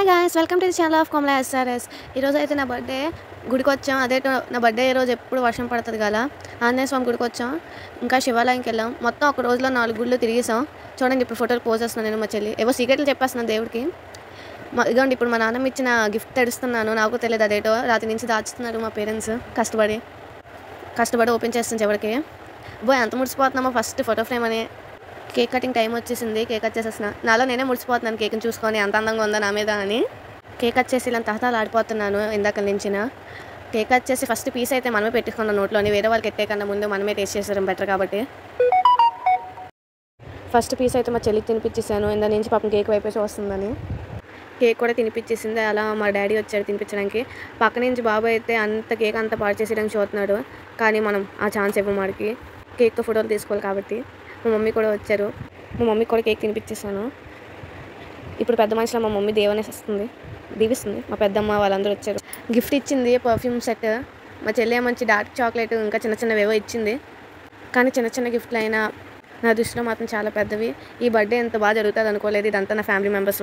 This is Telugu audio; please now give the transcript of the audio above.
Hi guys, welcome to the channel of Komala SRS. ఈరోజు అయితే నా బర్త్డే గుడికి వచ్చాం. నా బర్త్డే రోజు ఎప్పుడు వర్షం పడుతుంది కదా, ఆంజనేయ స్వామి గుడికి వచ్చాం. ఇంకా శివాలయంకి వెళ్ళాం. మొత్తం ఒక రోజులో 4 గుళ్ళు తిరిగేసాం. చూడండి, ఇప్పుడు ఫోటోలు పోజ్ చేస్తున్నాను నేను, మా చెల్లి ఏవో సీక్రెట్లు చెప్పేస్తున్నాను దేవుడికి. ఇదిగోండి, ఇప్పుడు మా నాన్నమ్మ ఇచ్చిన గిఫ్ట్ తెడుస్తున్నాను. నాకు తెలియదు అదేటో, రాత్రి నుంచి దాచుతున్నారు మా పేరెంట్స్. కష్టపడి ఓపెన్ చేస్తాను చివరికి. ఎంత ముడిచిపోతున్నామో ఫస్ట్ ఫోటో ఫ్రేమ్ అని. కేక్ కటింగ్ టైం వచ్చేసింది. కేక్ కట్ చేసేసిన నాలో నేనే ముడిచిపోతున్నాను కేక్ని చూసుకొని, అంత అందంగా ఉందా నా మీద అని. కేక్ కట్ చేసి ఇలా తహతలాడిపోతున్నాను ఇందాక నుంచిన. కేక్ కట్ చేసి ఫస్ట్ పీస్ అయితే మనమే పెట్టుకున్నాం నోట్లోని, వేరే వాళ్ళకి ఎట్టే కన్నా ముందు మనమే టేస్ట్ చేసాం బెటర్ కాబట్టి. ఫస్ట్ పీస్ అయితే మా చెల్లికి తినిపించేసాను. ఇందా నుంచి పాపం కేక్ వైపేసి వస్తుందని. కేక్ కూడా తినిపించేసింది. అలా మా డాడీ వచ్చాడు తినిపించడానికి. పక్క నుంచి బాబు అయితే కేక్ అంతా పాడు చేసేయడానికి చూస్తున్నాడు. కానీ మనం ఆ ఛాన్స్ ఇవ్వం వాడికి. కేక్తో ఫోటోలు తీసుకోవాలి కాబట్టి. మా మమ్మీ కూడా వచ్చారు. మా మమ్మీకి కూడా కేక్ తినిపించేసాను. ఇప్పుడు పెద్ద మనుషులు మా మమ్మీ దీవిస్తుంది. మా పెద్దమ్మ వాళ్ళందరూ వచ్చారు. గిఫ్ట్ ఇచ్చింది పర్ఫ్యూమ్ సెట్. మా చెల్లి మంచి డార్క్ చాక్లెట్ ఇంకా చిన్న చిన్నవేవో ఇచ్చింది. కానీ చిన్న చిన్న గిఫ్ట్లు అయినా నా దృష్టిలో మాత్రం చాలా పెద్దవి. ఈ బర్త్డే ఎంత బాగా జరుగుతుంది అనుకోలేదు. ఇదంతా నా ఫ్యామిలీ మెంబర్స్